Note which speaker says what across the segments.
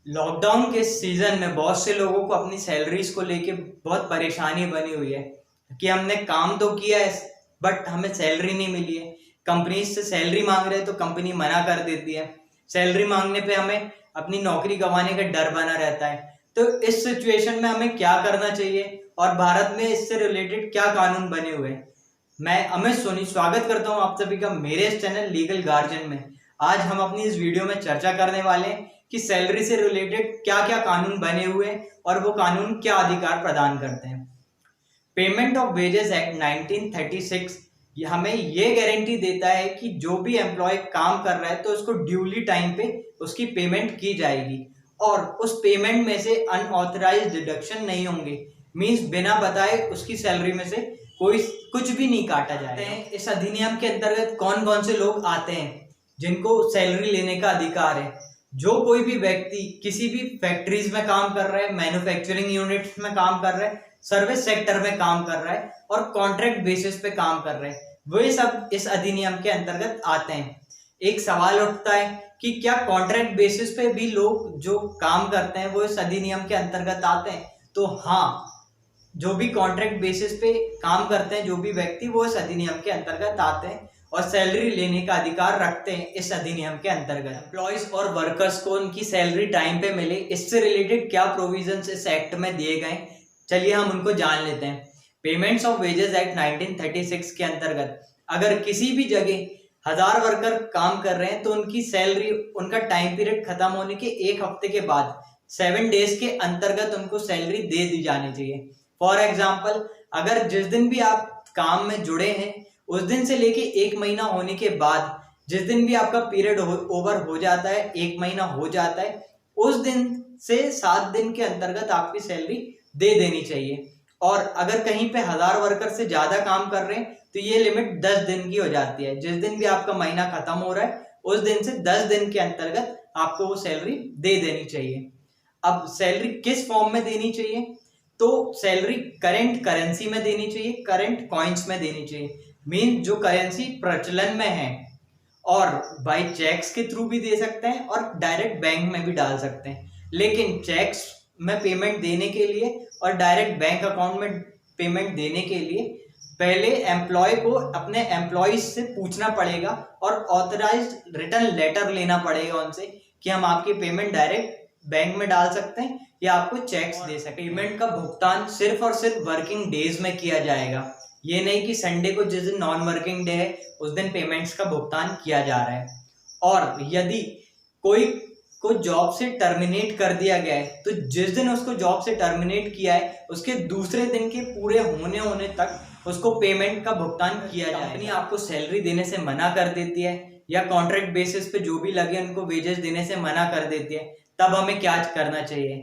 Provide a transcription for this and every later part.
Speaker 1: Lockdown के season में बहुत से लोगों को अपनी सैलरीज को लेके बहुत परेशानी बनी हुई है कि हमने काम तो किया है बट हमें सैलरी नहीं मिली है। कंपनी से सैलरी मांग रहे हैं तो कंपनी मना कर देती है। सैलरी मांगने पे हमें अपनी नौकरी गंवाने का डर बना रहता है। तो इस सिचुएशन में हमें क्या करना चाहिए और भारत में इससे रिलेटेड क्या कानून बने हुए हैं। मैं अमित सोनी स्वागत करता हूं आप सभी का मेरे इस चैनल लीगल गार्जियन में। आज हम अपनी इस वीडियो में चर्चा करने वाले हैं कि सैलरी से रिलेटेड क्या क्या कानून बने हुए हैं और वो कानून क्या अधिकार प्रदान करते हैं। पेमेंट ऑफ वेजेस एक्ट 1936 हमें ये गारंटी देता है कि जो भी एम्प्लॉय काम कर रहा है तो उसको ड्यूली टाइम पे उसकी पेमेंट की जाएगी और उस पेमेंट में से अनऑथराइज्ड डिडक्शन नहीं होंगे। मींस बिना बताए उसकी सैलरी में से कोई कुछ भी नहीं काटा जाएगा। इस अधिनियम के अंतर्गत कौन कौन से लोग आते हैं जिनको सैलरी लेने का अधिकार है। जो कोई भी व्यक्ति किसी भी फैक्ट्रीज में काम कर रहा है, मैन्युफैक्चरिंग यूनिट्स में काम कर रहा है, सर्विस सेक्टर में काम कर रहा है और कॉन्ट्रैक्ट बेसिस पे काम कर रहे हैं, वे सब इस अधिनियम के अंतर्गत आते हैं। एक सवाल उठता है कि क्या कॉन्ट्रैक्ट बेसिस पे भी लोग जो काम करते हैं वो इस अधिनियम के अंतर्गत आते हैं। तो हाँ, जो भी कॉन्ट्रैक्ट बेसिस पे काम करते हैं जो भी व्यक्ति वो इस अधिनियम के अंतर्गत आते हैं और सैलरी लेने का अधिकार रखते हैं इस अधिनियम के अंतर्गत। एम्प्लॉयज और वर्कर्स को उनकी सैलरी टाइम पे मिले, इससे रिलेटेड क्या प्रोविजंस इस एक्ट में दिए गए, चलिए हम उनको जान लेते हैं। पेमेंट्स ऑफ वेजेस एक्ट 1936 के अंतर्गत अगर किसी भी जगह 1000 वर्कर काम कर रहे हैं तो उनकी सैलरी उनका टाइम पीरियड खत्म होने के एक हफ्ते के बाद 7 डेज के अंतर्गत उनको सैलरी दे दी जानी चाहिए। फॉर एग्जाम्पल, अगर जिस दिन भी आप काम में जुड़े हैं उस दिन से लेके 1 महीना होने के बाद जिस दिन भी आपका पीरियड ओवर हो जाता है, 1 महीना हो जाता है, उस दिन से 7 दिन के अंतर्गत आपकी सैलरी दे देनी चाहिए। और अगर कहीं पे 1000 वर्कर से ज्यादा काम कर रहे हैं तो ये लिमिट 10 दिन की हो जाती है। जिस दिन भी आपका महीना खत्म हो रहा है उस दिन से 10 दिन के अंतर्गत आपको वो सैलरी दे देनी चाहिए। अब सैलरी किस फॉर्म में देनी चाहिए, तो सैलरी करेंट करेंसी में देनी चाहिए, करंट कॉइन्स में देनी चाहिए। मीन जो करेंसी प्रचलन में है, और बाई चेक्स के थ्रू भी दे सकते हैं और डायरेक्ट बैंक में भी डाल सकते हैं। लेकिन चेक्स में पेमेंट देने के लिए और डायरेक्ट बैंक अकाउंट में पेमेंट देने के लिए पहले एम्प्लॉय को अपने एम्प्लॉयज से पूछना पड़ेगा और ऑथराइज्ड रिटर्न लेटर लेना पड़ेगा उनसे कि हम आपकी पेमेंट डायरेक्ट बैंक में डाल सकते हैं या आपको चेक्स दे सकते हैं। पेमेंट का भुगतान सिर्फ और सिर्फ वर्किंग डेज में किया जाएगा। ये नहीं कि संडे को जिस दिन नॉन वर्किंग डे है उस दिन पेमेंट्स का भुगतान किया जा रहा है। और यदि कोई को जॉब से टर्मिनेट कर दिया गया है तो जिस दिन उसको जॉब से टर्मिनेट किया है उसके दूसरे दिन के पूरे होने तक उसको पेमेंट का भुगतान किया जाए। कंपनी आपको सैलरी देने से मना कर देती है या कॉन्ट्रैक्ट बेसिस पे जो भी लगे उनको वेजेस देने से मना कर देती है, तब हमें क्या करना चाहिए।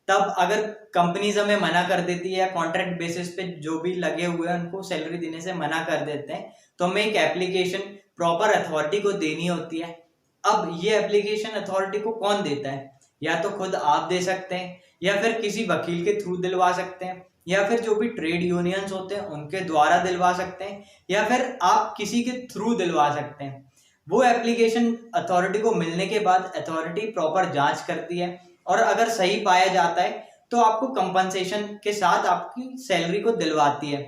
Speaker 1: तब अगर कंपनीज हमें मना कर देती है या कॉन्ट्रैक्ट बेसिस पे जो भी लगे हुए हैं उनको सैलरी देने से मना कर देते हैं तो हमें एक एप्लीकेशन प्रॉपर अथॉरिटी को देनी होती है। अब ये एप्लीकेशन अथॉरिटी को कौन देता है, या तो खुद आप दे सकते हैं या फिर किसी वकील के थ्रू दिलवा सकते हैं या फिर जो भी ट्रेड यूनियंस होते हैं उनके द्वारा दिलवा सकते हैं या फिर आप किसी के थ्रू दिलवा सकते हैं। वो एप्लीकेशन अथॉरिटी को मिलने के बाद अथॉरिटी प्रॉपर जांच करती है और अगर सही पाया जाता है तो आपको कंपनसेशन के साथ आपकी सैलरी को दिलवाती है।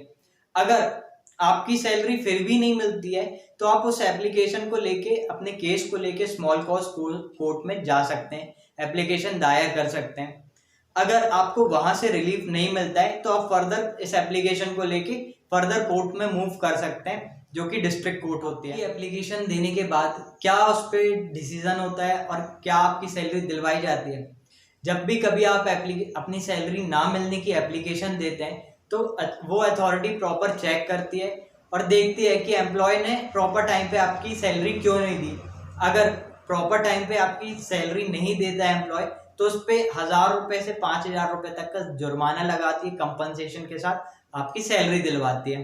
Speaker 1: अगर आपकी सैलरी फिर भी नहीं मिलती है तो आप उस एप्लीकेशन को लेके अपने केस को लेके स्मॉल कॉज कोर्ट में जा सकते हैं, एप्लीकेशन दायर कर सकते हैं। अगर आपको वहां से रिलीफ नहीं मिलता है तो आप फर्दर इस एप्लीकेशन को लेके फर्दर कोर्ट में मूव कर सकते हैं जो कि डिस्ट्रिक्ट कोर्ट होती है। एप्लीकेशन देने के बाद क्या उस पर डिसीजन होता है और क्या आपकी सैलरी दिलवाई जाती है। जब भी कभी आप अपनी सैलरी ना मिलने की एप्लीकेशन देते हैं तो वो अथॉरिटी प्रॉपर चेक करती है और देखती है कि एम्प्लॉय ने प्रॉपर टाइम पे आपकी सैलरी क्यों नहीं दी। अगर प्रॉपर टाइम पे आपकी सैलरी नहीं देता है एम्प्लॉय तो उस पर 1000 रुपए से 5000 रुपए तक का जुर्माना लगाती है, कंपनसेशन के साथ आपकी सैलरी दिलवाती है।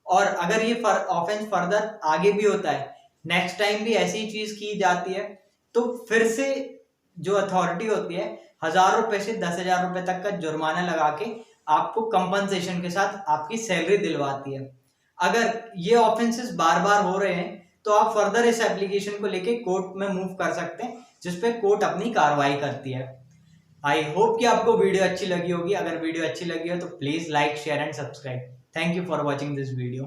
Speaker 1: और अगर ये ऑफेंस फर्दर आगे भी होता है, नेक्स्ट टाइम भी ऐसी चीज की जाती है तो फिर से जो अथॉरिटी होती है 1000 रुपए से 10,000 रुपए तक का जुर्माना लगा के आपको कंपनसेशन के साथ आपकी सैलरी दिलवाती है। अगर ये ऑफेंसेस बार बार हो रहे हैं तो आप फर्दर इस एप्लीकेशन को लेके कोर्ट में मूव कर सकते हैं जिसपे कोर्ट अपनी कार्रवाई करती है। आई होप कि आपको वीडियो अच्छी लगी होगी। अगर वीडियो अच्छी लगी हो तो please like share and subscribe. Thank you for watching this video.